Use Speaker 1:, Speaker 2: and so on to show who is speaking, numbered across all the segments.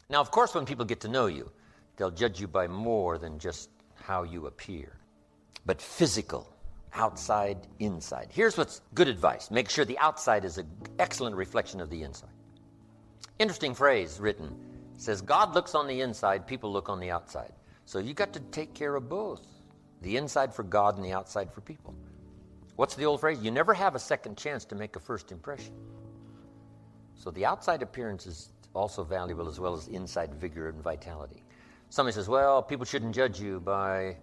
Speaker 1: Now, of course, when people get to know you, they'll judge you by more than just how you appear. But physical, outside, inside. Here's what's good advice. Make sure the outside is an excellent reflection of the inside. Interesting phrase written. It says, God looks on the inside, people look on the outside. So you got to take care of both. The inside for God and the outside for people. What's the old phrase? You never have a second chance to make a first impression. So the outside appearance is also valuable as well as inside vigor and vitality. Somebody says, well, people shouldn't judge you by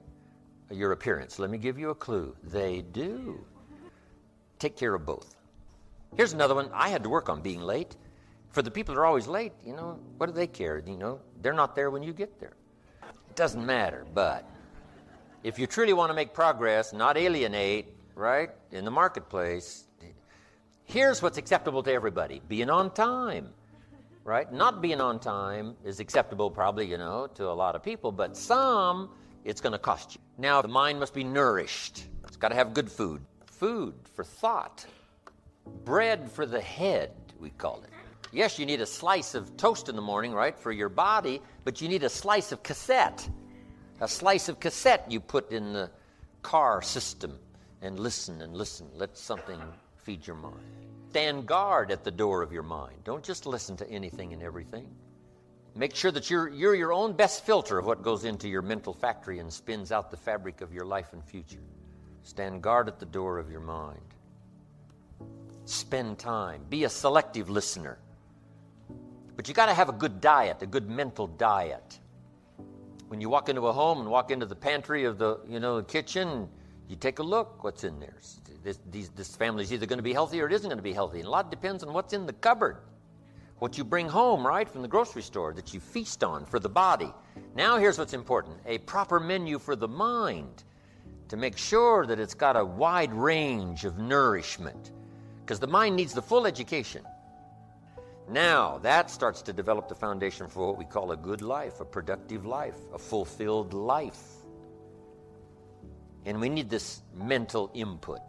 Speaker 1: your appearance. Let me give you a clue. They do. Take care of both. Here's another one. I had to work on being late. For the people that are always late, what do they care? They're not there when you get there. It doesn't matter, but if you truly want to make progress, not alienate, right, in the marketplace, here's what's acceptable to everybody. Being on time. Right? Not being on time is acceptable probably, to a lot of people, but some, it's going to cost you. Now, the mind must be nourished. It's got to have good food. Food for thought. Bread for the head, we call it. Yes, you need a slice of toast in the morning, right, for your body, but you need a slice of cassette. A slice of cassette you put in the car system and listen. Let something feed your mind. Stand guard at the door of your mind. Don't just listen to anything and everything. Make sure that you're your own best filter of what goes into your mental factory and spins out the fabric of your life and future. Stand guard at the door of your mind. Spend time. Be a selective listener. But you got to have a good diet, a good mental diet. When you walk into a home and walk into the pantry of the kitchen, you take a look what's in there. This family's either going to be healthy or it isn't going to be healthy. And a lot depends on what's in the cupboard. What you bring home, right, from the grocery store that you feast on for the body. Now here's what's important. A proper menu for the mind to make sure that it's got a wide range of nourishment. Because the mind needs the full education. Now that starts to develop the foundation for what we call a good life, a productive life, a fulfilled life. And we need this mental input.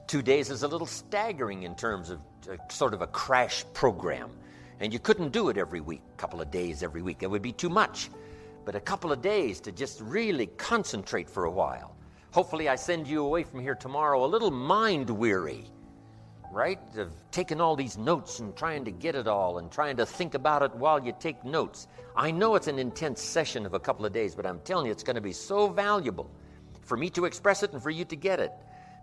Speaker 1: 2 days is a little staggering in terms of sort of a crash program. And you couldn't do it every week, a couple of days every week. It would be too much. But a couple of days to just really concentrate for a while. Hopefully I send you away from here tomorrow a little mind weary, right? Of taking all these notes and trying to get it all and trying to think about it while you take notes. I know it's an intense session of a couple of days, but I'm telling you it's going to be so valuable for me to express it and for you to get it.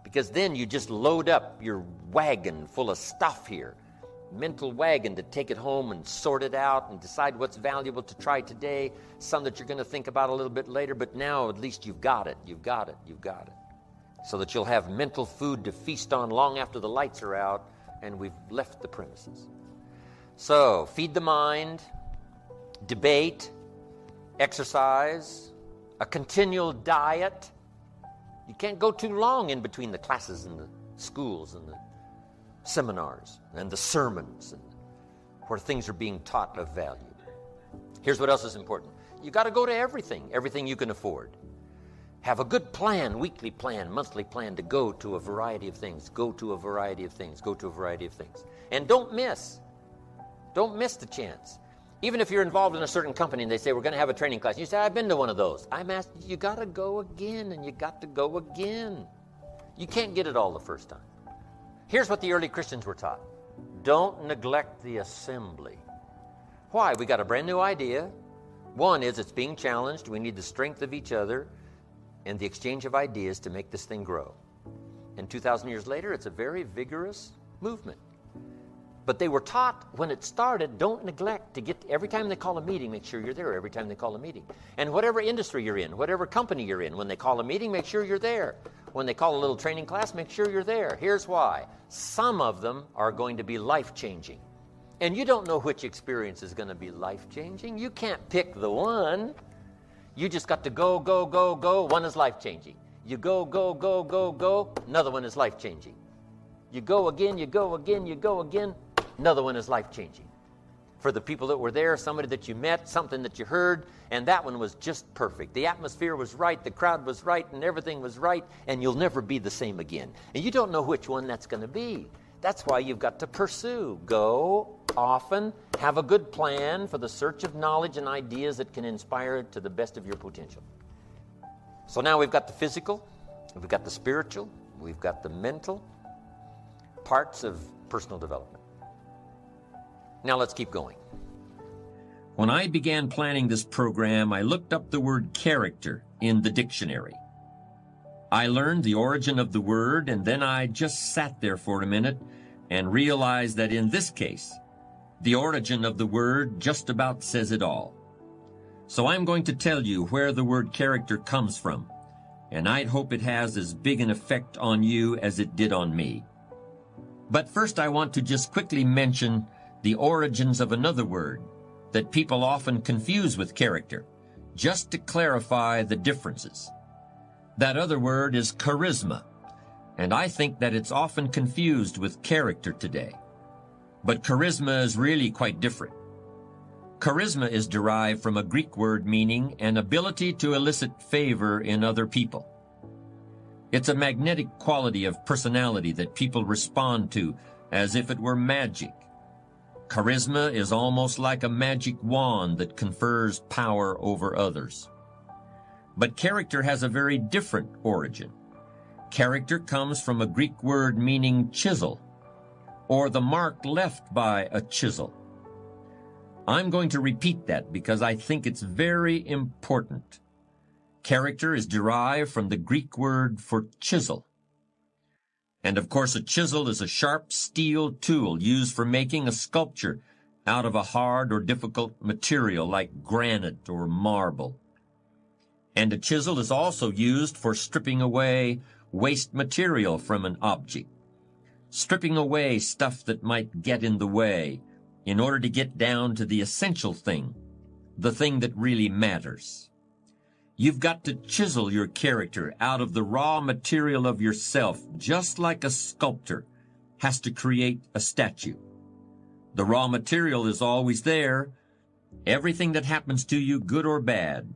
Speaker 1: Because then you just load up your wagon full of stuff here. Mental wagon to take it home and sort it out and decide what's valuable to try today, some that you're going to think about a little bit later, but now at least you've got it. So that you'll have mental food to feast on long after the lights are out and we've left the premises. So, feed the mind, debate, exercise, a continual diet. You can't go too long in between the classes and the schools and the seminars and the sermons and where things are being taught of value. Here's what else is important. You got to go to everything you can afford. Have a good plan, weekly plan, monthly plan to go to a variety of things. And don't miss the chance. Even if you're involved in a certain company and they say, we're going to have a training class. And you say, I've been to one of those. I'm asked, you got to go again and you got to go again. You can't get it all the first time. Here's what the early Christians were taught. Don't neglect the assembly. Why? We got a brand new idea. One is it's being challenged. We need the strength of each other and the exchange of ideas to make this thing grow. And 2,000 years later, it's a very vigorous movement. But they were taught when it started, don't neglect to get, every time they call a meeting, make sure you're there every time they call a meeting. And whatever industry you're in, whatever company you're in, when they call a meeting, make sure you're there. When they call a little training class, make sure you're there. Here's why. Some of them are going to be life-changing. And you don't know which experience is going to be life-changing. You can't pick the one. You just got to go. One is life-changing. You go. Another one is life-changing. You go again. Another one is life-changing. For the people that were there, somebody that you met, something that you heard, and that one was just perfect. The atmosphere was right, the crowd was right, and everything was right, and you'll never be the same again. And you don't know which one that's going to be. That's why you've got to pursue. Go often have a good plan for the search of knowledge and ideas that can inspire to the best of your potential. So now we've got the physical, we've got the spiritual, we've got the mental parts of personal development. Now let's keep going. When I began planning this program, I looked up the word character in the dictionary. I learned the origin of the word, and then I just sat there for a minute and realized that in this case, the origin of the word just about says it all. So I'm going to tell you where the word character comes from, and I'd hope it has as big an effect on you as it did on me. But first I want to just quickly mention the origins of another word that people often confuse with character, just to clarify the differences. That other word is charisma, and I think that it's often confused with character today. But charisma is really quite different. Charisma is derived from a Greek word meaning an ability to elicit favor in other people. It's a magnetic quality of personality that people respond to as if it were magic. Charisma is almost like a magic wand that confers power over others. But character has a very different origin. Character comes from a Greek word meaning chisel, or the mark left by a chisel. I'm going to repeat that because I think it's very important. Character is derived from the Greek word for chisel. And of course, a chisel is a sharp steel tool used for making a sculpture out of a hard or difficult material like granite or marble. And a chisel is also used for stripping away waste material from an object, stripping away stuff that might get in the way in order to get down to the essential thing, the thing that really matters. You've got to chisel your character out of the raw material of yourself, just like a sculptor has to create a statue. The raw material is always there. Everything that happens to you, good or bad,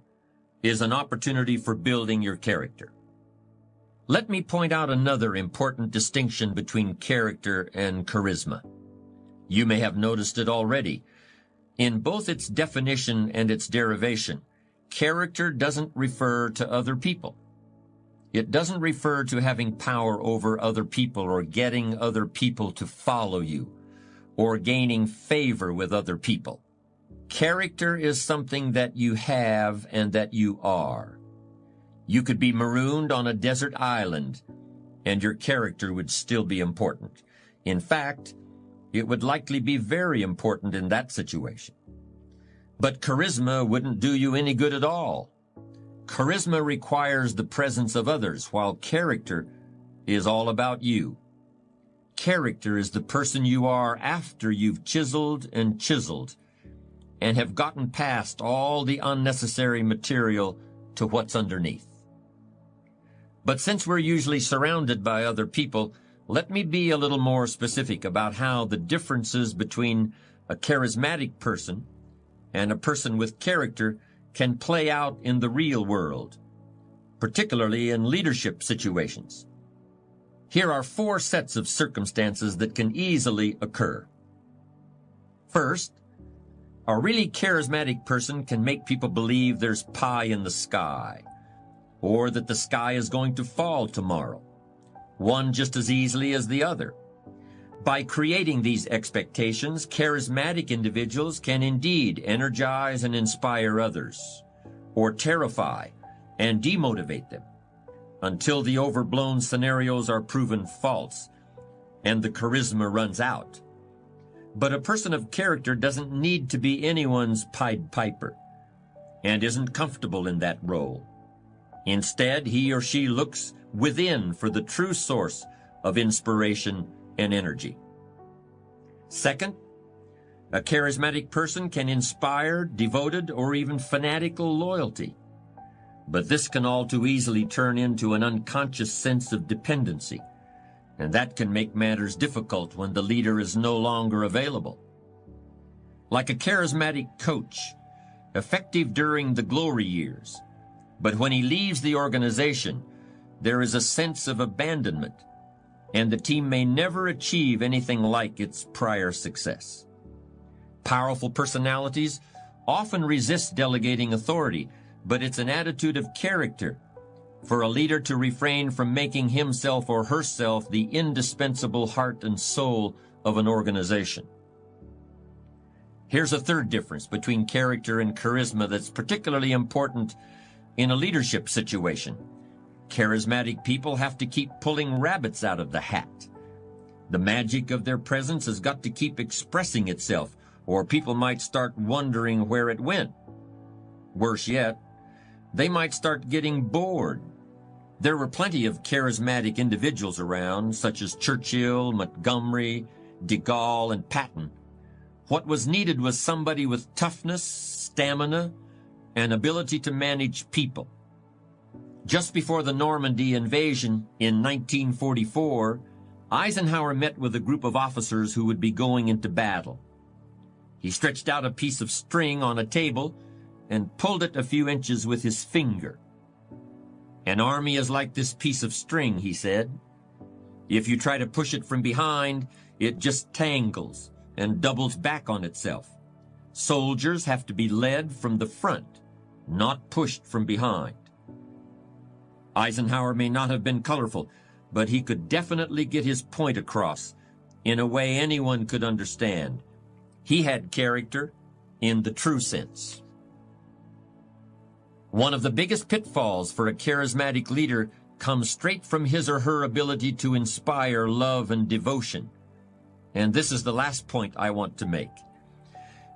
Speaker 1: is an opportunity for building your character. Let me point out another important distinction between character and charisma. You may have noticed it already. In both its definition and its derivation, character doesn't refer to other people. It doesn't refer to having power over other people or getting other people to follow you or gaining favor with other people. Character is something that you have and that you are. You could be marooned on a desert island, and your character would still be important. In fact, it would likely be very important in that situation. But charisma wouldn't do you any good at all. Charisma requires the presence of others, while character is all about you. Character is the person you are after you've chiseled and have gotten past all the unnecessary material to what's underneath. But since we're usually surrounded by other people, let me be a little more specific about how the differences between a charismatic person and a person with character can play out in the real world, particularly in leadership situations. Here are 4 sets of circumstances that can easily occur. First, a really charismatic person can make people believe there's pie in the sky, or that the sky is going to fall tomorrow, one just as easily as the other. By creating these expectations, charismatic individuals can indeed energize and inspire others, or terrify and demotivate them, until the overblown scenarios are proven false and the charisma runs out. But a person of character doesn't need to be anyone's Pied Piper and isn't comfortable in that role. Instead, he or she looks within for the true source of inspiration and energy. Second, a charismatic person can inspire devoted or even fanatical loyalty. But this can all too easily turn into an unconscious sense of dependency, and that can make matters difficult when the leader is no longer available. Like a charismatic coach, effective during the glory years, but when he leaves the organization, there is a sense of abandonment, and the team may never achieve anything like its prior success.
Speaker 2: Powerful personalities often resist delegating authority, but it's an attitude of character for a leader to refrain from making himself or herself the indispensable heart and soul of an organization. Here's a third difference between character and charisma that's particularly important in a leadership situation. Charismatic people have to keep pulling rabbits out of the hat. The magic of their presence has got to keep expressing itself, or people might start wondering where it went. Worse yet, they might start getting bored. There were plenty of charismatic individuals around, such as Churchill, Montgomery, de Gaulle, and Patton. What was needed was somebody with toughness, stamina, and ability to manage people. Just before the Normandy invasion in 1944, Eisenhower met with a group of officers who would be going into battle. He stretched out a piece of string on a table and pulled it a few inches with his finger. "An army is like this piece of string," he said. "If you try to push it from behind, it just tangles and doubles back on itself. Soldiers have to be led from the front, not pushed from behind." Eisenhower may not have been colorful, but he could definitely get his point across in a way anyone could understand. He had character in the true sense. One of the biggest pitfalls for a charismatic leader comes straight from his or her ability to inspire love and devotion. And this is the last point I want to make.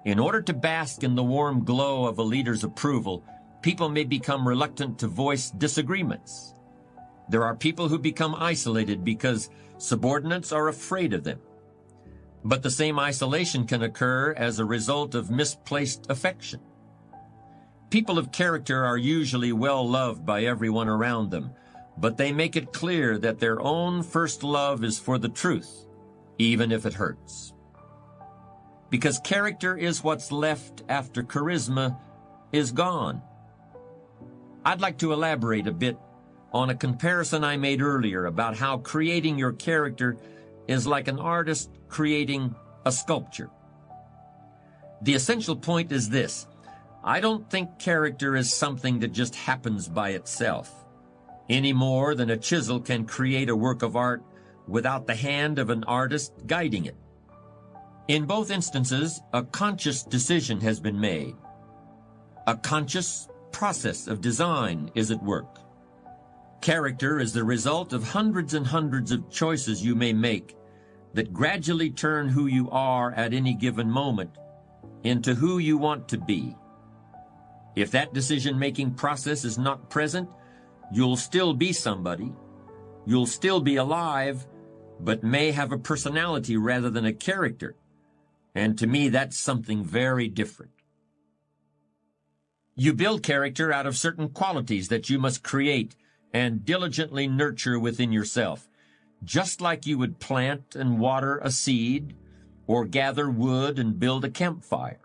Speaker 2: In order to bask in the warm glow of a leader's approval, people may become reluctant to voice disagreements. There are people who become isolated because subordinates are afraid of them. But the same isolation can occur as a result of misplaced affection. People of character are usually well loved by everyone around them, but they make it clear that their own first love is for the truth, even if it hurts. Because character is what's left after charisma is gone. I'd like to elaborate a bit on a comparison I made earlier about how creating your character is like an artist creating a sculpture. The essential point is this: I don't think character is something that just happens by itself, any more than a chisel can create a work of art without the hand of an artist guiding it. In both instances, a conscious decision has been made. A conscious process of design is at work. Character is the result of hundreds and hundreds of choices you may make that gradually turn who you are at any given moment into who you want to be. If that decision-making process is not present, you'll still be somebody. You'll still be alive, but may have a personality rather than a character. And to me, that's something very different. You build character out of certain qualities that you must create and diligently nurture within yourself, just like you would plant and water a seed or gather wood and build a campfire.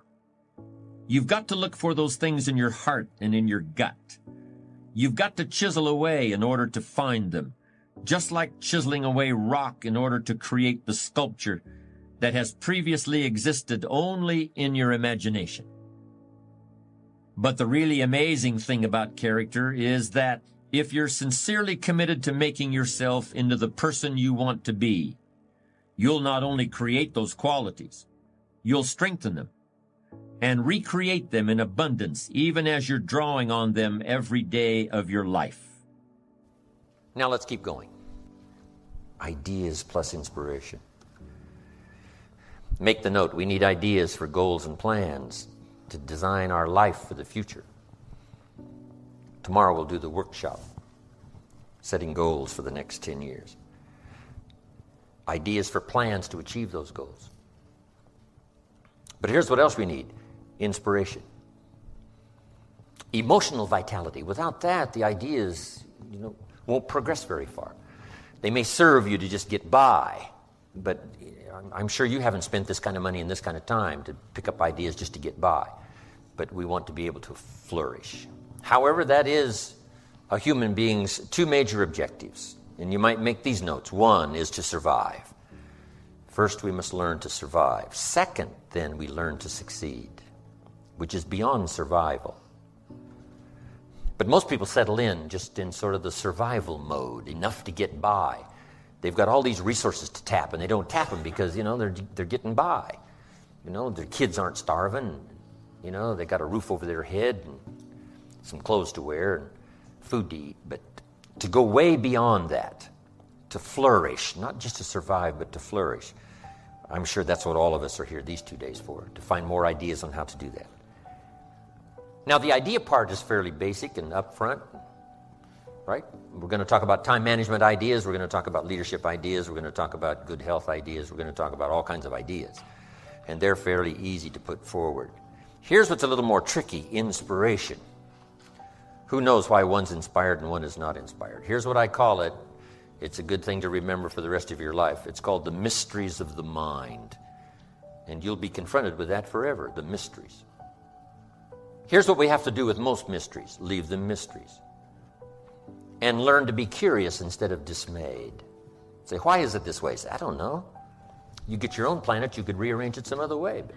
Speaker 2: You've got to look for those things in your heart and in your gut. You've got to chisel away in order to find them, just like chiseling away rock in order to create the sculpture that has previously existed only in your imagination. But the really amazing thing about character is that if you're sincerely committed to making yourself into the person you want to be, you'll not only create those qualities, you'll strengthen them and recreate them in abundance, even as you're drawing on them every day of your life.
Speaker 1: Now let's keep going. Ideas plus inspiration. Make the note, we need ideas for goals and plans to design our life for the future. Tomorrow we'll do the workshop, setting goals for the next 10 years. Ideas for plans to achieve those goals. But here's what else we need: inspiration. Emotional vitality. Without that, the ideas, won't progress very far. They may serve you to just get by, but I'm sure you haven't spent this kind of money and this kind of time to pick up ideas just to get by. But we want to be able to flourish. However, that is a human being's two major objectives. And you might make these notes. One is to survive. First, we must learn to survive. Second, then, we learn to succeed, which is beyond survival. But most people settle in just in sort of the survival mode, enough to get by. They've got all these resources to tap, and they don't tap them because, they're getting by. Their kids aren't starving. They got a roof over their head and some clothes to wear and food to eat. But to go way beyond that, to flourish, not just to survive, but to flourish. I'm sure that's what all of us are here these 2 days for, to find more ideas on how to do that. Now, the idea part is fairly basic and upfront, right? We're going to talk about time management ideas. We're going to talk about leadership ideas. We're going to talk about good health ideas. We're going to talk about all kinds of ideas. And they're fairly easy to put forward. Here's what's a little more tricky, inspiration. Who knows why one's inspired and one is not inspired? Here's what I call it. It's a good thing to remember for the rest of your life. It's called the mysteries of the mind. And you'll be confronted with that forever, the mysteries. Here's what we have to do with most mysteries. Leave them mysteries. And learn to be curious instead of dismayed. Say, why is it this way? Say, I don't know. You get your own planet, you could rearrange it some other way. But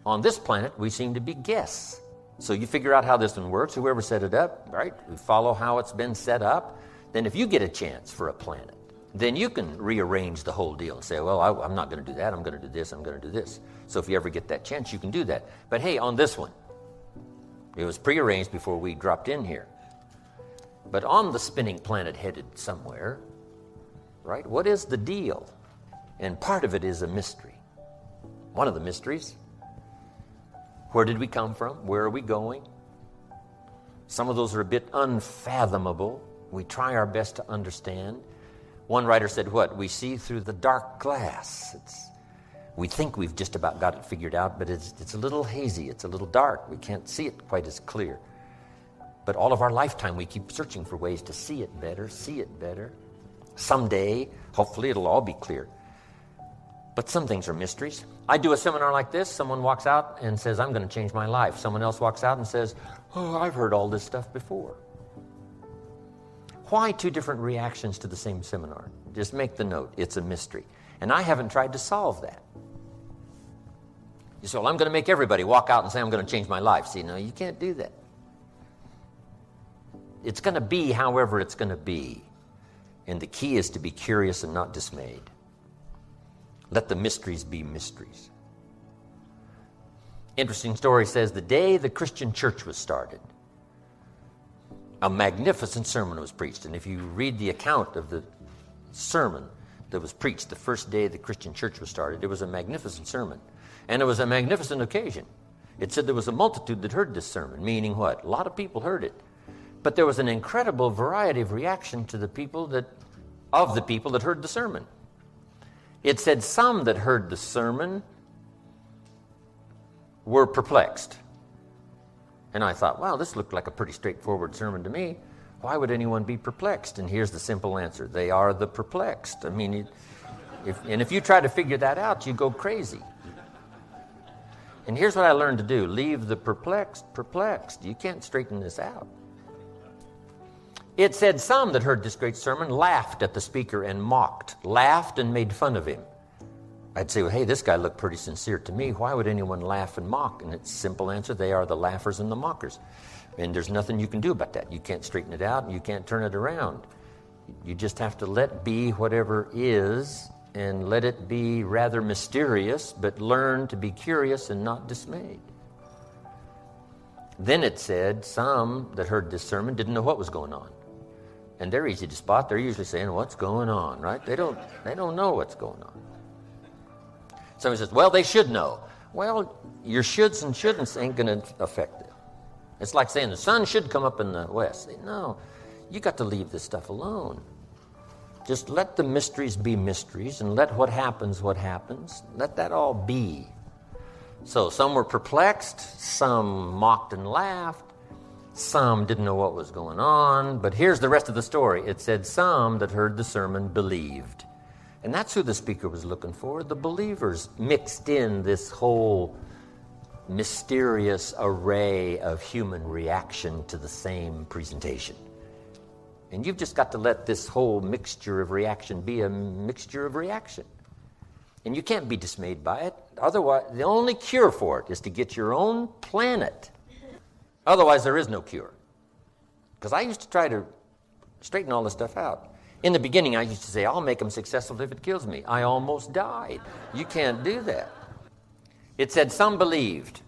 Speaker 1: on this planet, we seem to be guests. So you figure out how this one works, whoever set it up, right? We follow how it's been set up. Then if you get a chance for a planet, then you can rearrange the whole deal and say, well, I'm not going to do that. I'm going to do this. I'm going to do this. So if you ever get that chance, you can do that. But hey, on this one, it was prearranged before we dropped in here. But on the spinning planet headed somewhere, right, what is the deal? And part of it is a mystery. One of the mysteries. Where did we come from? Where are we going? Some of those are a bit unfathomable. We try our best to understand. One writer said what? We see through the dark glass. We think we've just about got it figured out, but it's a little hazy. It's a little dark. We can't see it quite as clear. But all of our lifetime, we keep searching for ways to see it better, see it better. Someday, hopefully, it'll all be clear. But some things are mysteries. I do a seminar like this. Someone walks out and says, I'm going to change my life. Someone else walks out and says, oh, I've heard all this stuff before. Why two different reactions to the same seminar? Just make the note. It's a mystery. And I haven't tried to solve that. You say, well, I'm going to make everybody walk out and say, I'm going to change my life. See, no, you can't do that. It's going to be however it's going to be. And the key is to be curious and not dismayed. Let the mysteries be mysteries. Interesting story says the day the Christian church was started, a magnificent sermon was preached. And if you read the account of the sermon that was preached the first day the Christian church was started, it was a magnificent sermon. And it was a magnificent occasion. It said there was a multitude that heard this sermon, meaning what? A lot of people heard it. But there was an incredible variety of reaction to the people that heard the sermon. It said some that heard the sermon were perplexed. And I thought, wow, this looked like a pretty straightforward sermon to me. Why would anyone be perplexed? And here's the simple answer. They are the perplexed. I mean, if you try to figure that out, you go crazy. And here's what I learned to do. Leave the perplexed. You can't straighten this out. It said some that heard this great sermon laughed at the speaker and mocked, laughed and made fun of him. I'd say, well, hey, this guy looked pretty sincere to me. Why would anyone laugh and mock? And it's a simple answer. They are the laughers and the mockers. And there's nothing you can do about that. You can't straighten it out and you can't turn it around. You just have to let be whatever is and let it be rather mysterious, but learn to be curious and not dismayed. Then it said some that heard this sermon didn't know what was going on. And they're easy to spot. They're usually saying, what's going on, right? They don't know what's going on. Somebody says, well, they should know. Well, your shoulds and shouldn'ts ain't going to affect it. It's like saying the sun should come up in the west. No, you got to leave this stuff alone. Just let the mysteries be mysteries and let what happens. Let that all be. So some were perplexed, some mocked and laughed, some didn't know what was going on. But here's the rest of the story. It said some that heard the sermon believed. And that's who the speaker was looking for, the believers mixed in this whole mysterious array of human reaction to the same presentation. And you've just got to let this whole mixture of reaction be a mixture of reaction. And you can't be dismayed by it. Otherwise, the only cure for it is to get your own planet. Otherwise, there is no cure. Because I used to try to straighten all this stuff out. In the beginning, I used to say, I'll make them successful if it kills me. I almost died. You can't do that. It said some believed.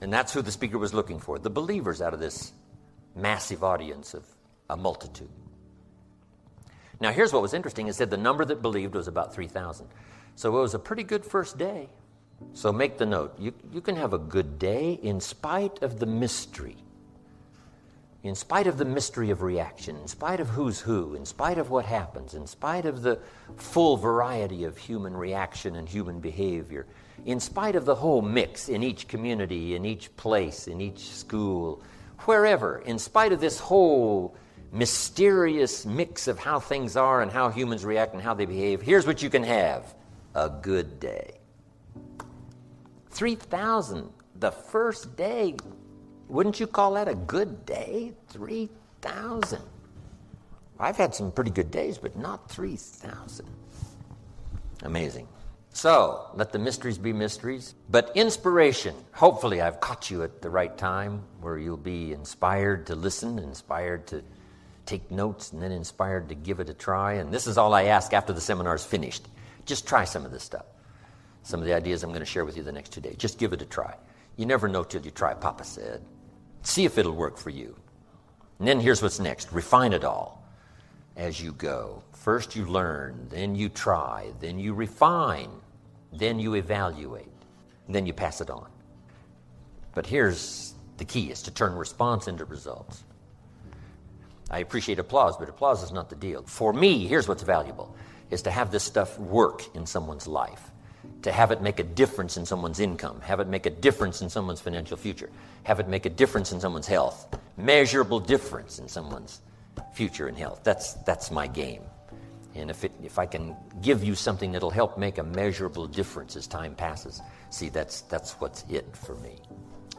Speaker 1: And that's who the speaker was looking for, the believers out of this massive audience of a multitude. Now, here's what was interesting. It said the number that believed was about 3,000. So it was a pretty good first day. So make the note. You can have a good day in spite of the mystery. In spite of the mystery of reaction, in spite of who's who, in spite of what happens, in spite of the full variety of human reaction and human behavior, in spite of the whole mix in each community, in each place, in each school, wherever, in spite of this whole mysterious mix of how things are and how humans react and how they behave, here's what you can have: a good day. 3,000 the first day. Wouldn't you call that a good day? 3,000. I've had some pretty good days, but not 3,000. Amazing. So, let the mysteries be mysteries. But inspiration, hopefully I've caught you at the right time where you'll be inspired to listen, inspired to take notes, and then inspired to give it a try. And this is all I ask after the seminar's finished. Just try some of this stuff. Some of the ideas I'm going to share with you the next 2 days. Just give it a try. You never know till you try, Papa said. See if it'll work for you. And then here's what's next. Refine it all as you go. First you learn, then you try, then you refine, then you evaluate, and then you pass it on. But here's the key, is to turn response into results. I appreciate applause, but applause is not the deal. For me, here's what's valuable, is to have this stuff work in someone's life. To have it make a difference in someone's income, have it make a difference in someone's financial future, have it make a difference in someone's health, measurable difference in someone's future and health. That's my game. And if I can give you something that'll help make a measurable difference as time passes, see, that's what's it for me.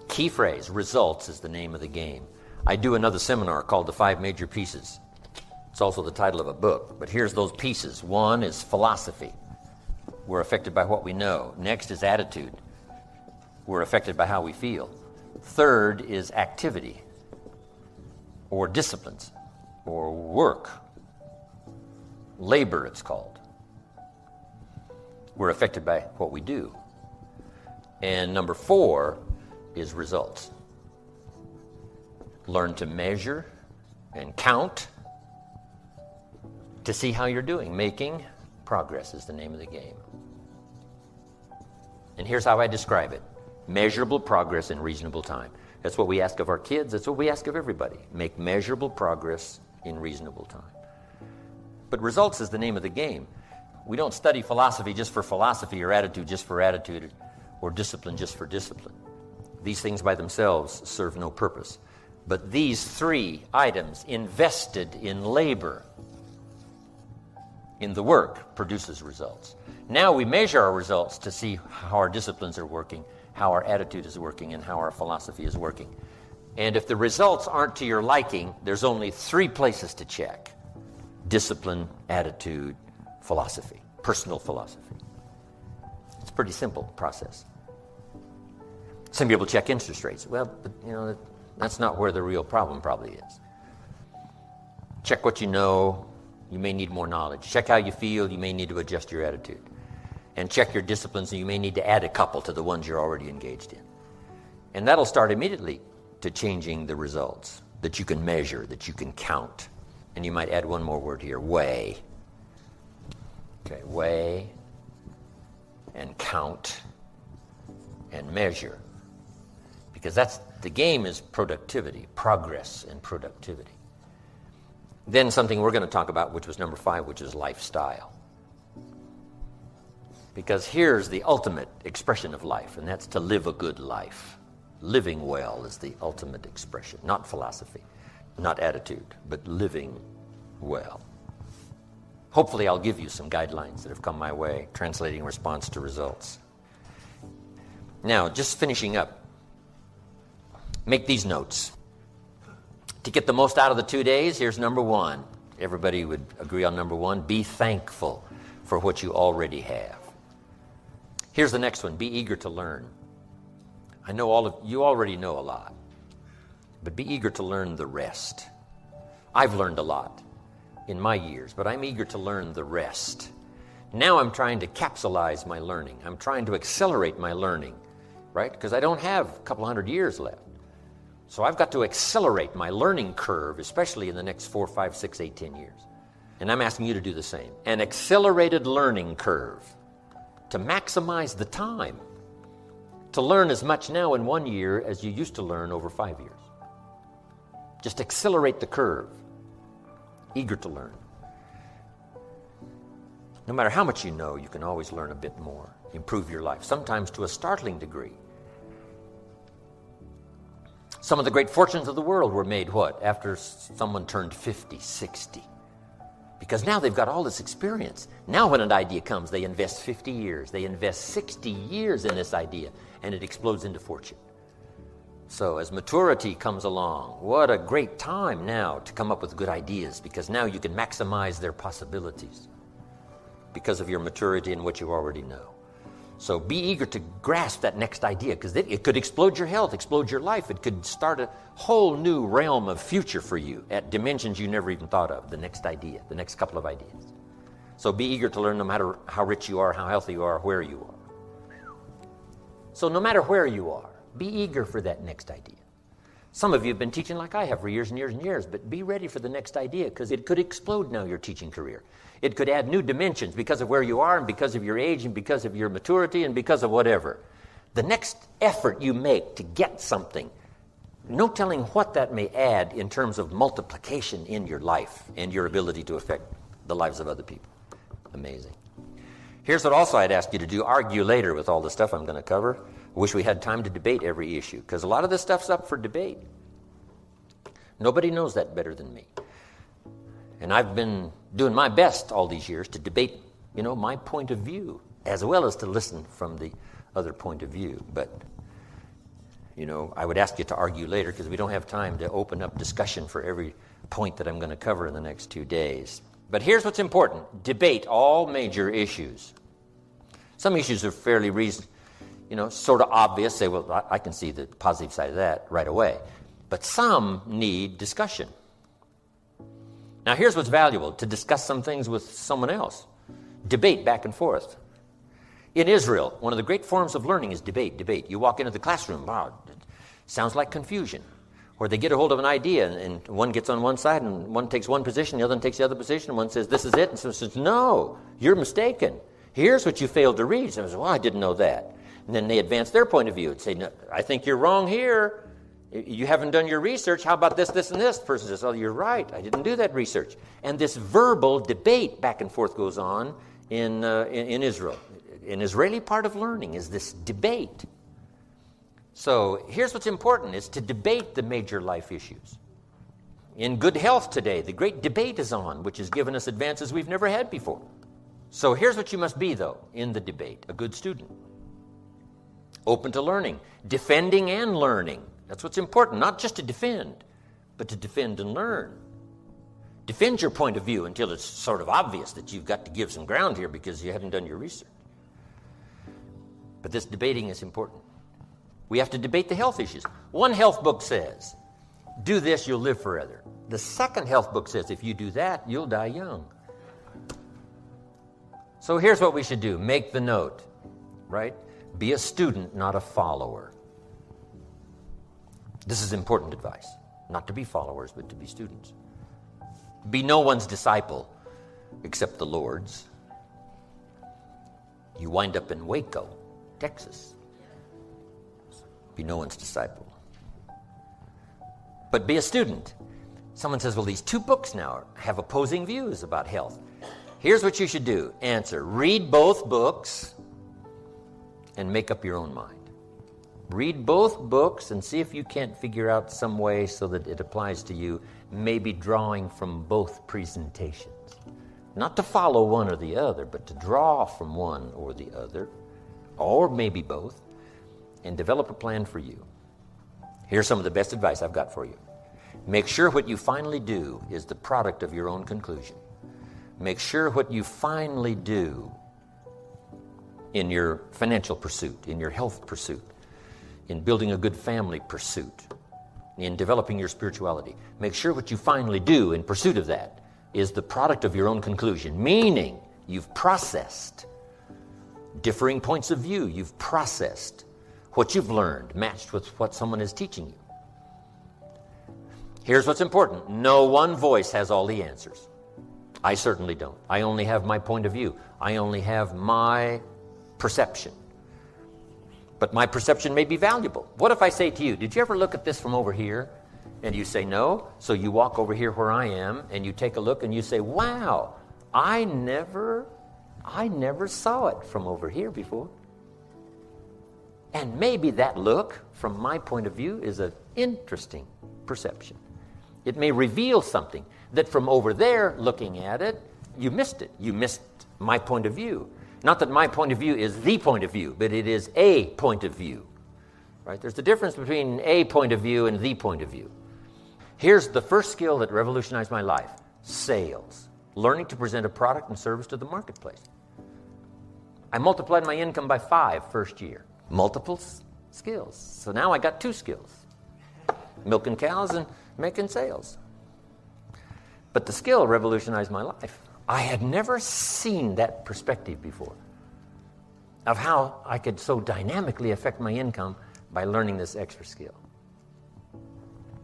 Speaker 1: Key phrase, results, is the name of the game. I do another seminar called The 5 Major Pieces. It's also the title of a book, but here's those pieces. One is philosophy. We're affected by what we know. Next is attitude. We're affected by how we feel. Third is activity, or disciplines, or work. Labor, it's called. We're affected by what we do. And number 4 is results. Learn to measure and count to see how you're doing. Making progress is the name of the game. And here's how I describe it. Measurable progress in reasonable time. That's what we ask of our kids. That's what we ask of everybody. Make measurable progress in reasonable time. But results is the name of the game. We don't study philosophy just for philosophy, or attitude just for attitude, or discipline just for discipline. These things by themselves serve no purpose. But these 3 items invested in labor, in the work, produces results. Now we measure our results to see how our disciplines are working, how our attitude is working, and how our philosophy is working. And if the results aren't to your liking, there's only 3 places to check: discipline, attitude, philosophy, personal philosophy. It's a pretty simple process. Some people check interest rates. Well, but, that's not where the real problem probably is. Check what you know. You may need more knowledge. Check how you feel. You may need to adjust your attitude. And check your disciplines, and you may need to add a couple to the ones you're already engaged in. And that'll start immediately to changing the results that you can measure, that you can count. And you might add one more word here: weigh. Okay, weigh and count and measure. Because the game is productivity, progress and productivity. Then something we're going to talk about, which was number 5, which is lifestyle. Because here's the ultimate expression of life, and that's to live a good life. Living well is the ultimate expression, not philosophy, not attitude, but living well. Hopefully I'll give you some guidelines that have come my way, translating response to results. Now, just finishing up, make these notes. To get the most out of the 2 days, here's number 1. Everybody would agree on number 1. Be thankful for what you already have. Here's the next one. Be eager to learn. I know all of you already know a lot, but be eager to learn the rest. I've learned a lot in my years, but I'm eager to learn the rest. Now I'm trying to capsulize my learning. I'm trying to accelerate my learning, right? Because I don't have a couple hundred years left. So I've got to accelerate my learning curve, especially in the next 4, 5, 6, 8, 10 years. And I'm asking you to do the same. An accelerated learning curve to maximize the time to learn as much now in 1 year as you used to learn over 5 years. Just accelerate the curve. Eager to learn. No matter how much you know, you can always learn a bit more. Improve your life, sometimes to a startling degree. Some of the great fortunes of the world were made, what? After someone turned 50, 60. Because now they've got all this experience. Now when an idea comes, they invest 50 years. They invest 60 years in this idea, and it explodes into fortune. So as maturity comes along, what a great time now to come up with good ideas, because now you can maximize their possibilities because of your maturity and what you already know. So be eager to grasp that next idea, because it could explode your health, explode your life. It could start a whole new realm of future for you at dimensions you never even thought of, the next idea, the next couple of ideas. So be eager to learn no matter how rich you are, how healthy you are, where you are. So no matter where you are, be eager for that next idea. Some of you have been teaching like I have for years and years and years, but be ready for the next idea, because it could explode now your teaching career. It could add new dimensions because of where you are and because of your age and because of your maturity and because of whatever. The next effort you make to get something, no telling what that may add in terms of multiplication in your life and your ability to affect the lives of other people. Amazing. Here's what also I'd ask you to do. Argue later with all the stuff I'm going to cover. I wish we had time to debate every issue, because a lot of this stuff's up for debate. Nobody knows that better than me. And I've been doing my best all these years to debate, my point of view, as well as to listen from the other point of view. But, I would ask you to argue later, because we don't have time to open up discussion for every point that I'm going to cover in the next 2 days. But here's what's important. Debate all major issues. Some issues are fairly sort of obvious. Say, well, I can see the positive side of that right away. But some need discussion. Now, here's what's valuable, to discuss some things with someone else. Debate back and forth. In Israel, one of the great forms of learning is debate. You walk into the classroom, wow, it sounds like confusion. Or they get a hold of an idea, and one gets on one side, and one takes one position, the other one takes the other position, and one says, this is it, and someone says, no, you're mistaken. Here's what you failed to read. Someone says, well, I didn't know that. And then they advance their point of view and say, no, I think you're wrong here. You haven't done your research. How about this, this, and this? The person says, oh, you're right. I didn't do that research. And this verbal debate back and forth goes on in Israel. An Israeli part of learning is this debate. So here's what's important, is to debate the major life issues. In good health today, the great debate is on, which has given us advances we've never had before. So here's what you must be, though, in the debate: a good student. Open to learning, defending and learning. That's what's important, not just to defend, but to defend and learn. Defend your point of view until it's sort of obvious that you've got to give some ground here because you haven't done your research. But this debating is important. We have to debate the health issues. One health book says, do this, you'll live forever. The second health book says, if you do that, you'll die young. So here's what we should do. Make the note, right? Be a student, not a follower. This is important advice. Not to be followers, but to be students. Be no one's disciple except the Lord's. You wind up in Waco, Texas. Be no one's disciple. But be a student. Someone says, well, these 2 books now have opposing views about health. Here's what you should do. Answer. Read both books and make up your own mind. Read both books and see if you can't figure out some way so that it applies to you, maybe drawing from both presentations. Not to follow one or the other, but to draw from one or the other, or maybe both, and develop a plan for you. Here's some of the best advice I've got for you. Make sure what you finally do is the product of your own conclusion. Make sure what you finally do in your financial pursuit, in your health pursuit, in building a good family pursuit, in developing your spirituality. Make sure what you finally do in pursuit of that is the product of your own conclusion, meaning you've processed differing points of view. You've processed what you've learned, matched with what someone is teaching you. Here's what's important. No one voice has all the answers. I certainly don't. I only have my point of view. I only have my perception. But my perception may be valuable. What if I say to you, did you ever look at this from over here? And you say no. So you walk over here where I am and you take a look and you say, wow, I never saw it from over here before. And maybe that look, from my point of view, is an interesting perception. It may reveal something that from over there, looking at it, you missed it. You missed my point of view. Not that my point of view is the point of view, but it is a point of view. Right? There's a difference between a point of view and the point of view. Here's the first skill that revolutionized my life: sales. Learning to present a product and service to the marketplace. I multiplied my income by 5 first year. Multiple skills. So now I got 2 skills. Milking cows and making sales. But the skill revolutionized my life. I had never seen that perspective before of how I could so dynamically affect my income by learning this extra skill.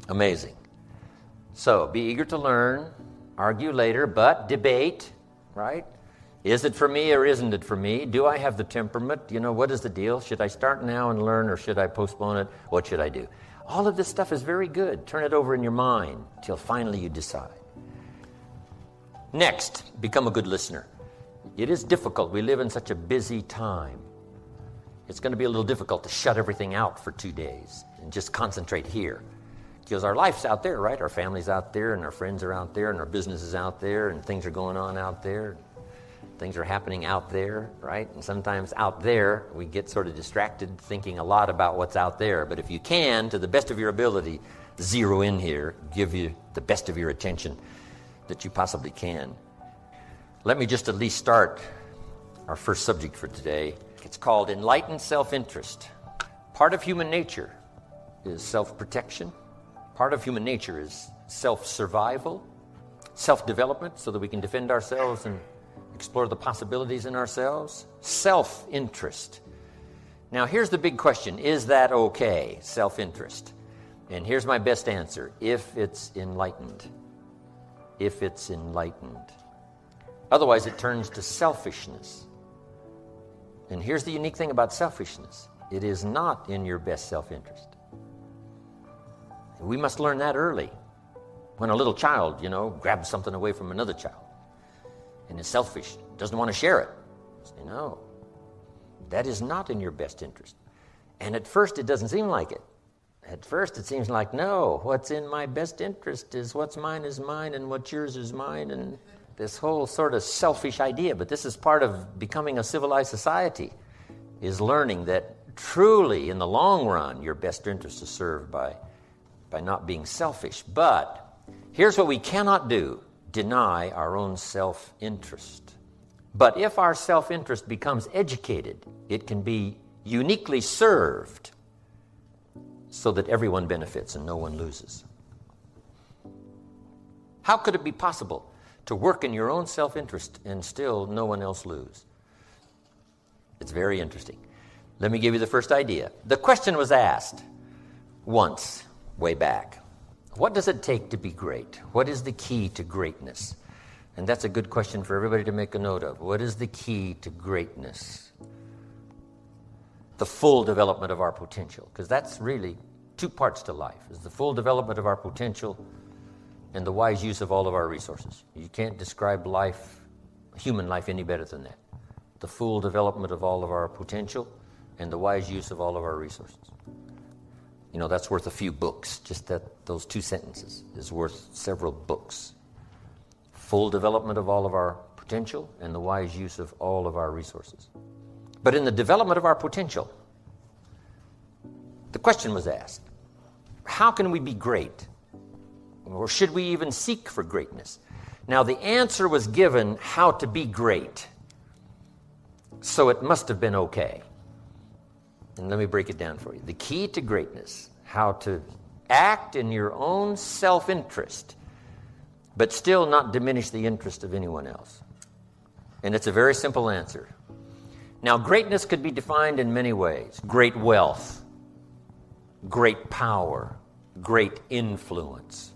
Speaker 1: Amazing. So be eager to learn, argue later, but debate, right? Is it for me or isn't it for me? Do I have the temperament? What is the deal? Should I start now and learn, or should I postpone it? What should I do? All of this stuff is very good. Turn it over in your mind till finally you decide. Next, become a good listener. It is difficult. We live in such a busy time. It's going to be a little difficult to shut everything out for 2 days and just concentrate here. Because our life's out there, right? Our family's out there, and our friends are out there, and our business is out there, and things are going on out there. Things are happening out there, right? And sometimes out there, we get sort of distracted thinking a lot about what's out there. But if you can, to the best of your ability, zero in here, give you the best of your attention that you possibly can. Let me just at least start our first subject for today. It's called enlightened self-interest. Part of human nature is self-protection. Part of human nature is self-survival, self-development so that we can defend ourselves and explore the possibilities in ourselves. Self-interest. Now, here's the big question. Is that okay, self-interest? And here's my best answer. If it's enlightened. If it's enlightened. Otherwise, it turns to selfishness. And here's the unique thing about selfishness. It is not in your best self-interest. We must learn that early. When a little child, grabs something away from another child and is selfish, doesn't want to share it. Say, no, that is not in your best interest. And at first, it doesn't seem like it. At first, it seems like, no, what's in my best interest is what's mine is mine and what's yours is mine, and this whole sort of selfish idea. But this is part of becoming a civilized society, is learning that truly, in the long run, your best interest is served by not being selfish. But here's what we cannot do: deny our own self-interest. But if our self-interest becomes educated, it can be uniquely served so that everyone benefits and no one loses. How could it be possible to work in your own self-interest and still no one else lose? It's very interesting. Let me give you the first idea. The question was asked once, way back. What does it take to be great? What is the key to greatness? And that's a good question for everybody to make a note of. What is the key to greatness? The full development of our potential. Because that's really 2 parts to life. Is the full development of our potential and the wise use of all of our resources. You can't describe life, human life, any better than that. The full development of all of our potential and the wise use of all of our resources. That's worth a few books. Just those 2 sentences is worth several books. Full development of all of our potential and the wise use of all of our resources. But in the development of our potential, the question was asked, how can we be great? Or should we even seek for greatness? Now, the answer was given how to be great. So it must have been okay. And let me break it down for you. The key to greatness, how to act in your own self-interest, but still not diminish the interest of anyone else. And it's a very simple answer. Now, greatness could be defined in many ways. Great wealth, great power, great influence,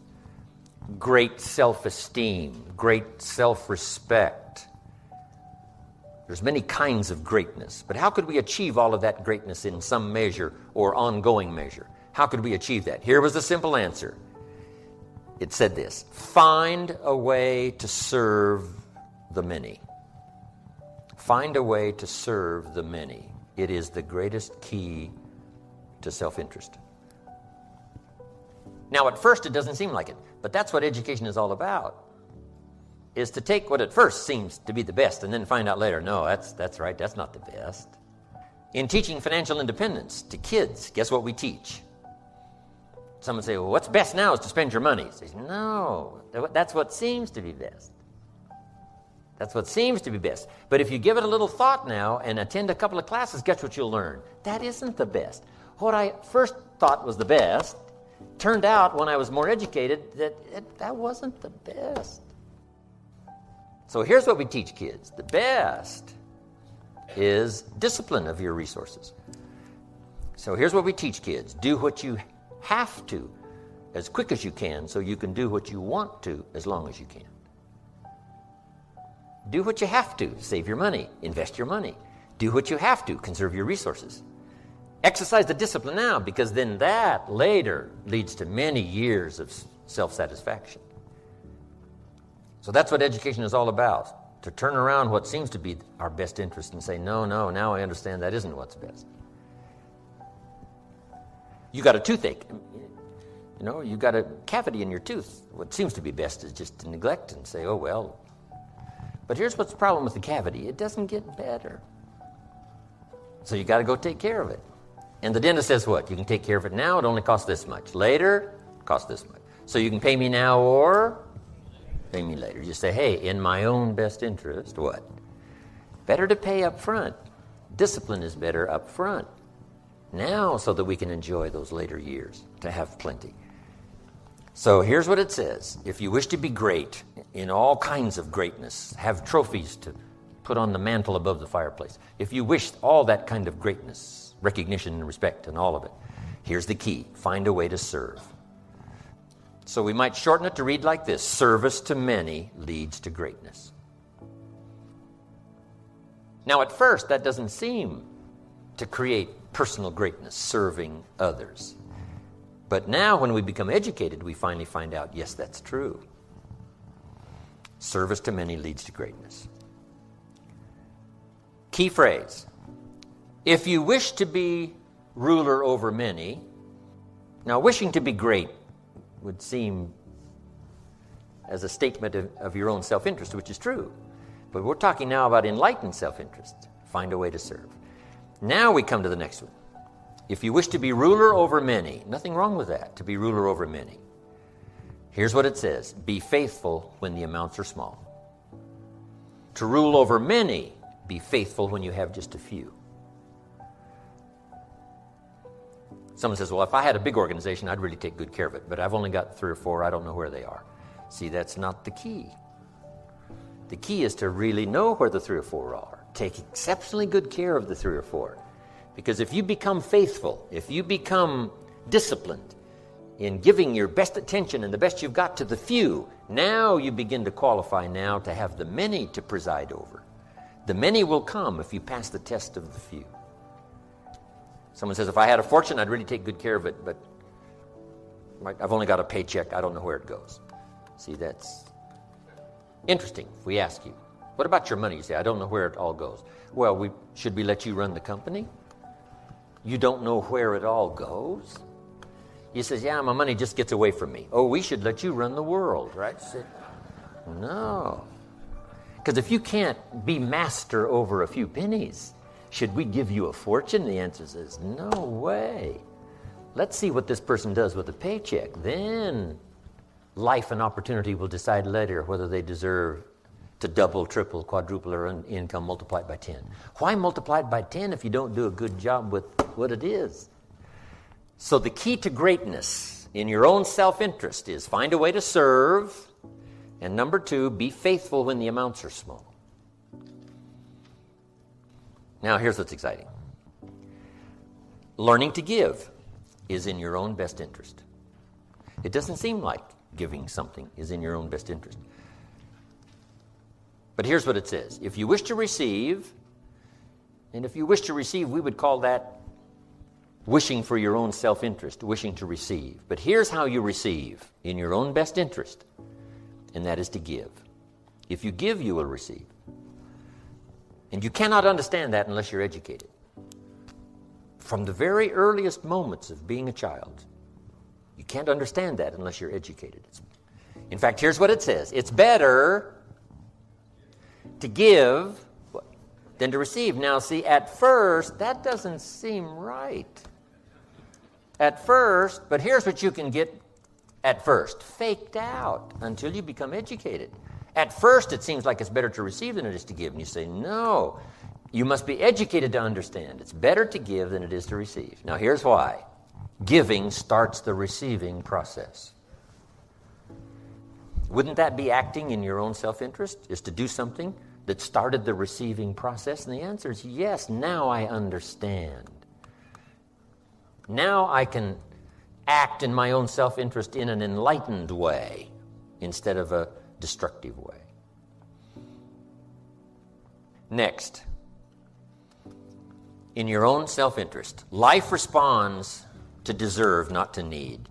Speaker 1: great self-esteem, great self-respect. There's many kinds of greatness. But how could we achieve all of that greatness in some measure or ongoing measure? How could we achieve that? Here was the simple answer. It said this: find a way to serve the many. Find a way to serve the many. It is the greatest key to self-interest. Now, at first, it doesn't seem like it, but that's what education is all about, is to take what at first seems to be the best and then find out later, no, that's right, that's not the best. In teaching financial independence to kids, guess what we teach? Someone say, well, what's best now is to spend your money. Say, no, that's what seems to be best. That's what seems to be best. But if you give it a little thought now and attend a couple of classes, guess what you'll learn? That isn't the best. What I first thought was the best turned out, when I was more educated, that wasn't the best. So here's what we teach kids. The best is discipline of your resources. So here's what we teach kids. Do what you have to as quick as you can so you can do what you want to as long as you can. Do what you have to. Save your money. Invest your money. Do what you have to. Conserve your resources. Exercise the discipline now, because then that later leads to many years of self-satisfaction. So that's what education is all about, to turn around what seems to be our best interest and say, no, now I understand that isn't what's best. You got a toothache. You got a cavity in your tooth. What seems to be best is just to neglect and say, oh, well. But here's what's the problem with the cavity. It doesn't get better. So you got to go take care of it. And the dentist says what? You can take care of it now, it only costs this much. Later, it costs this much. So you can pay me now or pay me later. You say, hey, in my own best interest, what? Better to pay up front. Discipline is better up front. Now, so that we can enjoy those later years, to have plenty. So here's what it says. If you wish to be great in all kinds of greatness, have trophies to put on the mantle above the fireplace. If you wish all that kind of greatness, recognition and respect and all of it, here's the key. Find a way to serve. So we might shorten it to read like this. Service to many leads to greatness. Now, at first, that doesn't seem to create personal greatness, serving others. But now, when we become educated, we finally find out, yes, that's true. Service to many leads to greatness. Key phrase. If you wish to be ruler over many, now wishing to be great would seem as a statement of your own self-interest, which is true. But we're talking now about enlightened self-interest. Find a way to serve. Now we come to the next one. If you wish to be ruler over many, nothing wrong with that, to be ruler over many. Here's what it says. Be faithful when the amounts are small. To rule over many, be faithful when you have just a few. Someone says, well, if I had a big organization, I'd really take good care of it. But I've only got 3 or 4. I don't know where they are. See, that's not the key. The key is to really know where the 3 or 4 are. Take exceptionally good care of the 3 or 4. Because if you become faithful, if you become disciplined in giving your best attention and the best you've got to the few, now you begin to qualify now to have the many to preside over. The many will come if you pass the test of the few. Someone says, if I had a fortune, I'd really take good care of it, but I've only got a paycheck. I don't know where it goes. See, that's interesting if we ask you. What about your money? You say, I don't know where it all goes. Well, should we let you run the company? You don't know where it all goes? He says, yeah, my money just gets away from me. Oh, we should let you run the world, right? Say, no. Because if you can't be master over a few pennies, should we give you a fortune? The answer is no way. Let's see what this person does with a paycheck. Then Life and opportunity will decide later whether they deserve to double, triple, quadruple their income multiplied by 10. Why multiply it by 10 if you don't do a good job with what it is? So the key to greatness in your own self-interest is find a way to serve, and number 2, be faithful when the amounts are small. Now here's what's exciting. Learning to give is in your own best interest. It doesn't seem like giving something is in your own best interest. But here's what it says. If you wish to receive, and if you wish to receive, we would call that wishing for your own self-interest, wishing to receive. But here's how you receive in your own best interest, and that is to give. If you give, you will receive. And you cannot understand that unless you're educated. From the very earliest moments of being a child, you can't understand that unless you're educated. In fact, here's what it says. It's better to give than to receive. Now, see, at first, that doesn't seem right. At first, but here's what you can get at first. Faked out until you become educated. At first, it seems like it's better to receive than it is to give. And you say, no, you must be educated to understand. It's better to give than it is to receive. Now, here's why. Giving starts the receiving process. Wouldn't that be acting in your own self-interest, is to do something that started the receiving process? And the answer is yes, now I understand. Now I can act in my own self-interest in an enlightened way instead of a destructive way. Next, in your own self-interest, life responds to deserve, not to need.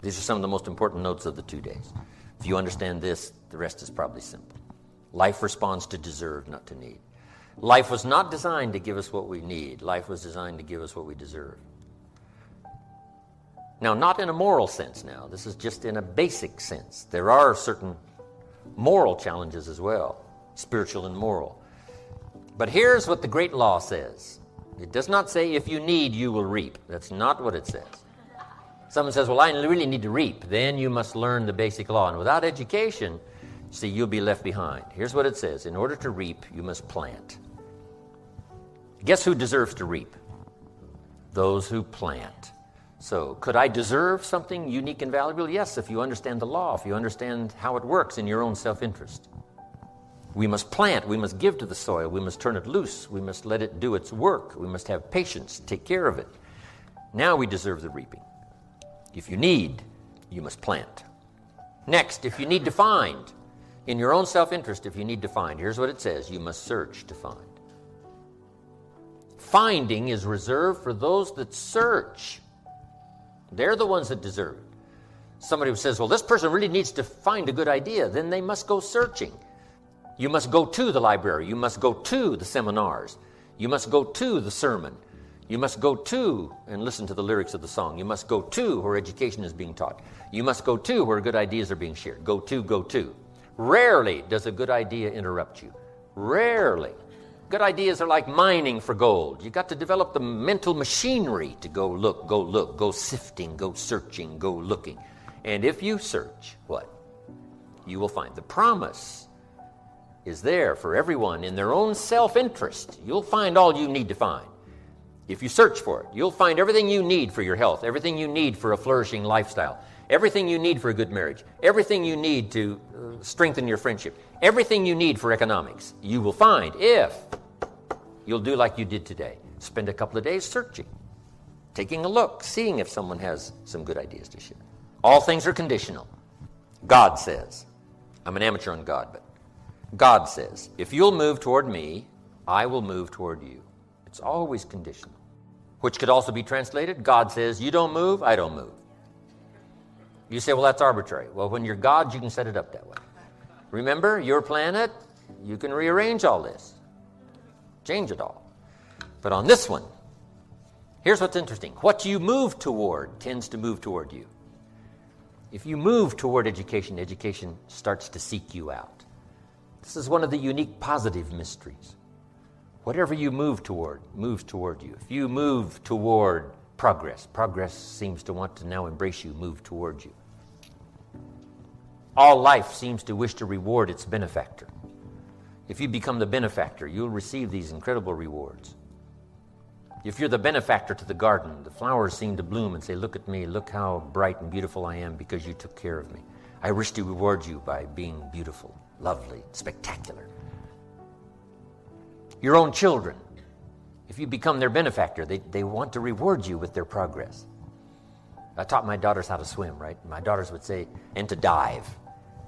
Speaker 1: These are some of the most important notes of the 2 days. If you understand this, the rest is probably simple. Life responds to deserve, not to need. Life was not designed to give us what we need. Life was designed to give us what we deserve. Now, not in a moral sense now. This is just in a basic sense. There are certain moral challenges as well, spiritual and moral. But here's what the great law says. It does not say if you need, you will reap. That's not what it says. Someone says, well, I really need to reap. Then you must learn the basic law. And without education, see, you'll be left behind. Here's what it says. In order to reap, you must plant. Guess who deserves to reap? Those who plant. So, could I deserve something unique and valuable? Yes, if you understand the law, if you understand how it works in your own self-interest. We must plant, we must give to the soil, we must turn it loose, we must let it do its work, we must have patience, take care of it. Now we deserve the reaping. If you need, you must plant. Next, if you need to find, in your own self-interest, if you need to find, here's what it says, you must search to find. Finding is reserved for those that search. They're the ones that deserve it. Somebody who says, well, this person really needs to find a good idea, then they must go searching. You must go to the library. You must go to the seminars. You must go to the sermon. You must go to and listen to the lyrics of the song. You must go to where education is being taught. You must go to where good ideas are being shared. Go to, go to. Rarely does a good idea interrupt you. Rarely. Good ideas are like mining for gold. You've got to develop the mental machinery to go look, go sifting, go searching, go looking. And if you search, what? You will find. The promise is there for everyone in their own self-interest. You'll find all you need to find. If you search for it, you'll find everything you need for your health, everything you need for a flourishing lifestyle, everything you need for a good marriage, everything you need to strengthen your friendship, everything you need for economics. You will find if you'll do like you did today. Spend a couple of days searching, taking a look, seeing if someone has some good ideas to share. All things are conditional. God says, I'm an amateur on God, but God says, if you'll move toward me, I will move toward you. It's always conditional. Which could also be translated, God says, you don't move, I don't move. You say, well, that's arbitrary. Well, when you're God, you can set it up that way. Remember, your planet, you can rearrange all this. Change it all. But on this one, here's what's interesting. What you move toward tends to move toward you. If you move toward education, education starts to seek you out. This is one of the unique positive mysteries. Whatever you move toward moves toward you. If you move toward progress, progress seems to want to now embrace you, move toward you. All life seems to wish to reward its benefactor. If you become the benefactor, you'll receive these incredible rewards. If you're the benefactor to the garden, the flowers seem to bloom and say, look at me, look how bright and beautiful I am because you took care of me. I wish to reward you by being beautiful, lovely, spectacular. Your own children, if you become their benefactor, they want to reward you with their progress. I taught my daughters how to swim, right? My daughters would say, and to dive.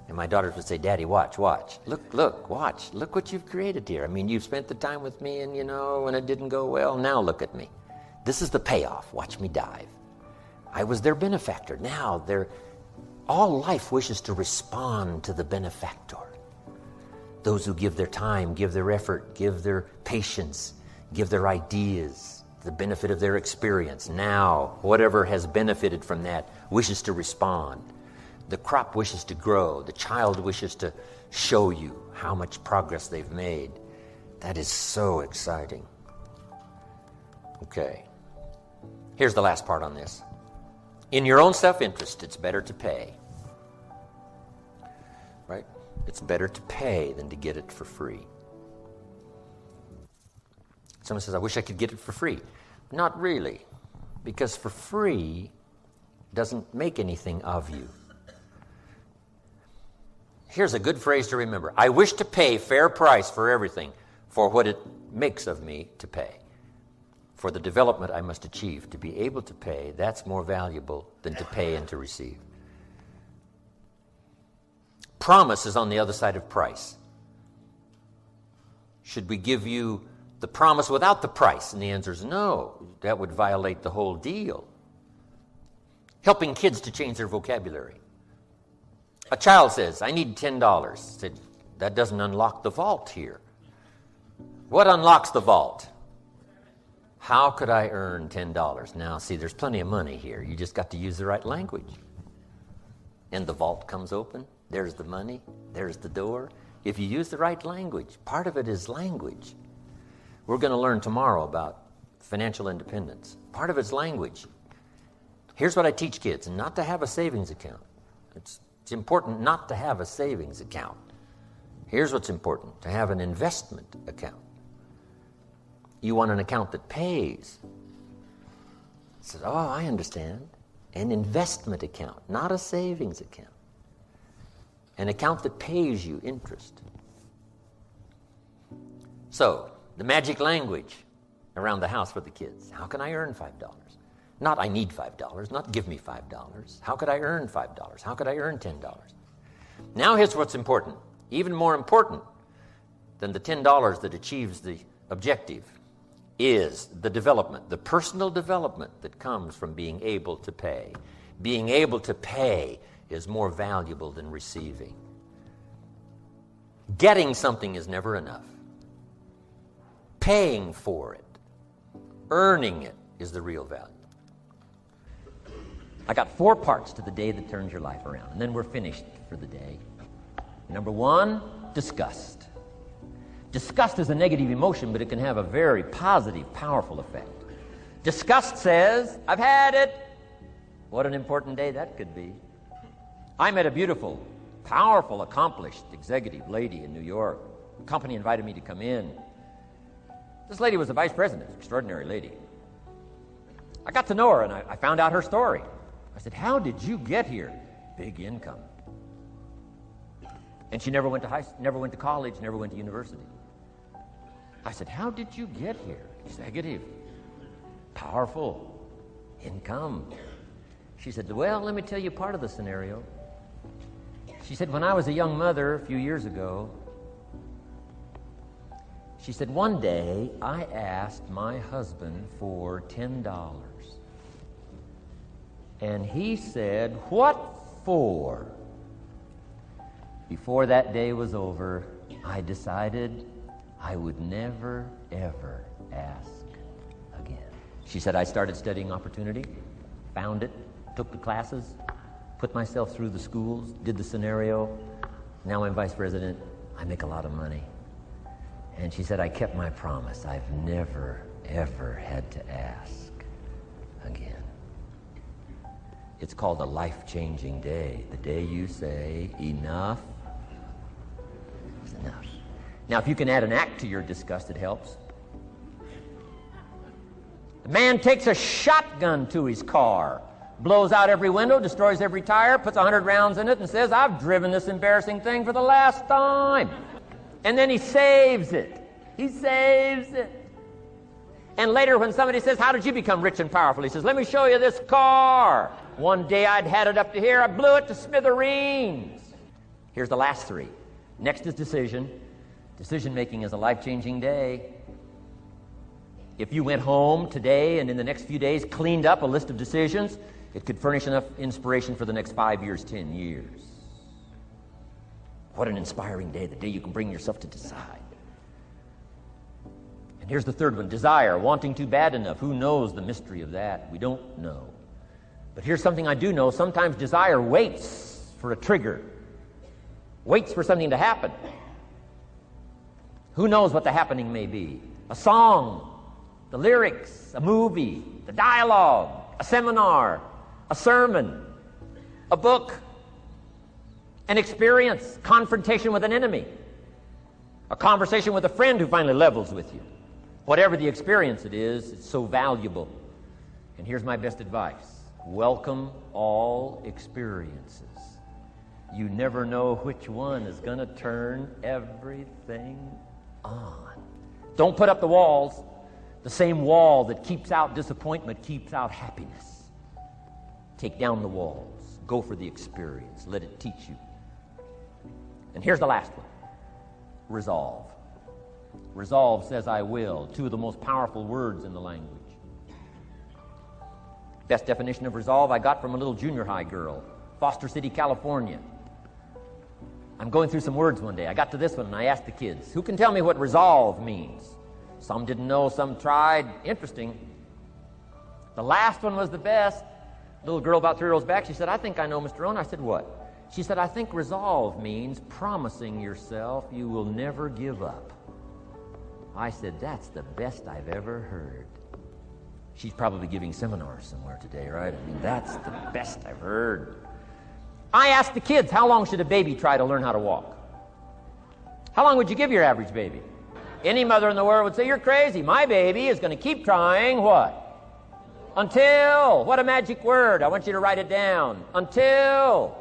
Speaker 1: And my daughters would say, Daddy, watch. Look, watch. Look what you've created here. I mean, you've spent the time with me and, when it didn't go well, now look at me. This is the payoff. Watch me dive. I was their benefactor. Now all life wishes to respond to the benefactor. Those who give their time, give their effort, give their patience, give their ideas, the benefit of their experience. Now, whatever has benefited from that wishes to respond. The crop wishes to grow. The child wishes to show you how much progress they've made. That is so exciting. Okay. Here's the last part on this. In your own self-interest, it's better to pay. Right? It's better to pay than to get it for free. Someone says, I wish I could get it for free. Not really. Because for free doesn't make anything of you. Here's a good phrase to remember. I wish to pay fair price for everything, for what it makes of me to pay. For the development I must achieve, to be able to pay, that's more valuable than to pay and to receive. Promise is on the other side of price. Should we give you the promise without the price? And the answer is no. That would violate the whole deal. Helping kids to change their vocabulary. A child says, I need $10. Said, that doesn't unlock the vault here. What unlocks the vault? How could I earn $10? Now, see, there's plenty of money here. You just got to use the right language. And the vault comes open. There's the money. There's the door. If you use the right language, part of it is language. We're going to learn tomorrow about financial independence. Part of it's language. Here's what I teach kids, and not to have a savings account. It's important not to have a savings account. Here's what's important, to have an investment account. You want an account that pays. I said, oh, I understand. An investment account, not a savings account. An account that pays you interest. So, the magic language around the house for the kids. How can I earn $5? Not I need $5, not give me $5. How could I earn $5? How could I earn $10? Now here's what's important. Even more important than the $10 that achieves the objective is the development, the personal development that comes from being able to pay. Being able to pay is more valuable than receiving. Getting something is never enough. Paying for it, earning it, is the real value. I got 4 parts to the day that turns your life around, and then we're finished for the day. Number 1, disgust. Disgust is a negative emotion, but it can have a very positive, powerful effect. Disgust says, I've had it. What an important day that could be. I met a beautiful, powerful, accomplished executive lady in New York. The company invited me to come in. This lady was a vice president, extraordinary lady. I got to know her, and I found out her story. I said, how did you get here? Big income. And she never went to college, never went to university. I said, how did you get here? Executive, powerful, income. She said, well, let me tell you part of the scenario. She said, when I was a young mother a few years ago, she said, one day I asked my husband for $10. And he said, what for? Before that day was over, I decided I would never, ever ask again. She said, I started studying opportunity, found it, took the classes, put myself through the schools, did the scenario. Now I'm vice president. I make a lot of money. And she said, I kept my promise. I've never, ever had to ask again. It's called a life-changing day. The day you say, enough is enough. Now, if you can add an act to your disgust, it helps. The man takes a shotgun to his car, blows out every window, destroys every tire, puts 100 rounds in it, and says, I've driven this embarrassing thing for the last time. And then he saves it. He saves it. And later when somebody says, how did you become rich and powerful? He says, let me show you this car. One day I'd had it up to here. I blew it to smithereens. Here's the last three. Next is decision. Decision making is a life-changing day. If you went home today and in the next few days cleaned up a list of decisions, it could furnish enough inspiration for the next 5 years, 10 years. What an inspiring day, the day you can bring yourself to decide. And here's the third one, desire, wanting too bad enough. Who knows the mystery of that? We don't know. But here's something I do know. Sometimes desire waits for a trigger, waits for something to happen. Who knows what the happening may be? A song, the lyrics, a movie, the dialogue, a seminar, a sermon, a book, an experience, confrontation with an enemy, a conversation with a friend who finally levels with you. Whatever the experience it is, it's so valuable. And here's my best advice. Welcome all experiences. You never know which one is going to turn everything on. Don't put up the walls. The same wall that keeps out disappointment keeps out happiness. Take down the walls. Go for the experience. Let it teach you. And here's the last one. Resolve. Resolve says I will. Two of the most powerful words in the language. Best definition of resolve I got from a little junior high girl, Foster City, California. I'm going through some words one day. I got to this one and I asked the kids, who can tell me what resolve means? Some didn't know, some tried. Interesting. The last one was the best. Little girl about 3 rows back, she said, I think I know, Mr. Rohn. I said, what? She said, I think resolve means promising yourself you will never give up. I said, that's the best I've ever heard. She's probably giving seminars somewhere today, right? I mean, that's the best I've heard. I asked the kids, how long should a baby try to learn how to walk? How long would you give your average baby? Any mother in the world would say, you're crazy. My baby is going to keep trying what? Until. What a magic word. I want you to write it down. Until.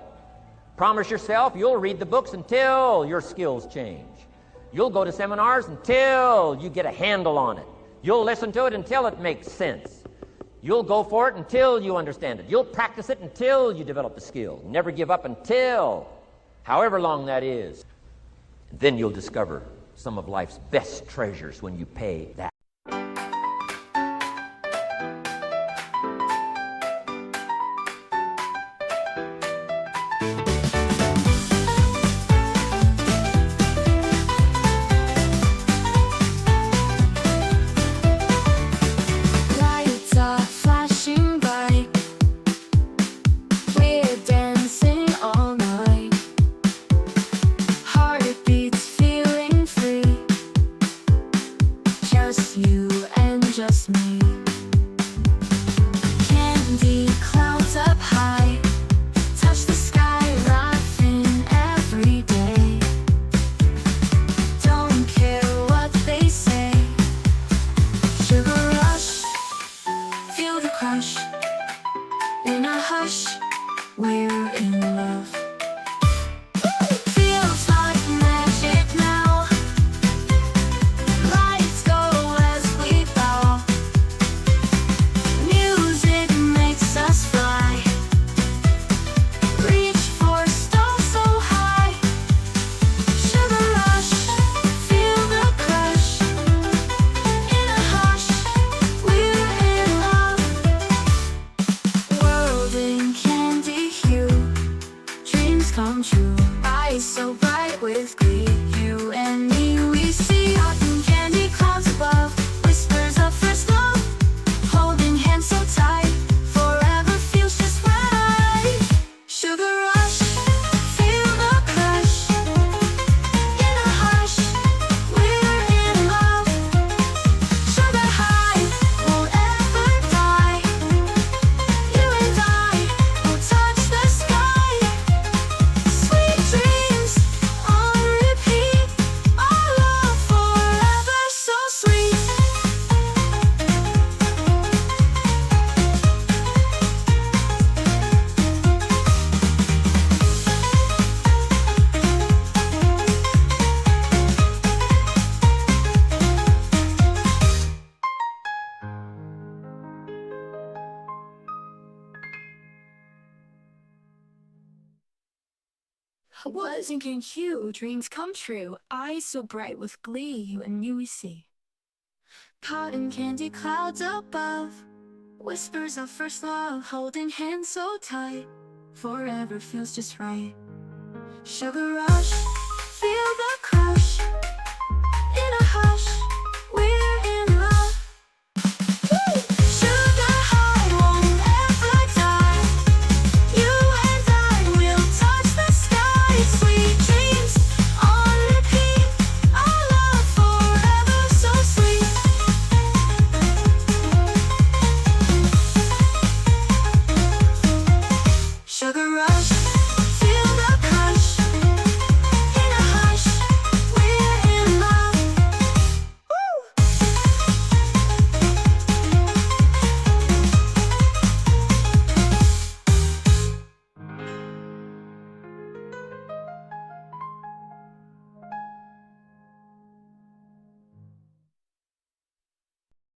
Speaker 1: Promise yourself you'll read the books until your skills change. You'll go to seminars until you get a handle on it. You'll listen to it until it makes sense. You'll go for it until you understand it. You'll practice it until you develop the skill. Never give up until, however long that is. Then you'll discover some of life's best treasures when you pay that.
Speaker 3: Was thinking you, dreams come true, eyes so bright with glee, you and you we see. Cotton candy clouds above, whispers of first love, holding hands so tight, forever feels just right. Sugar rush,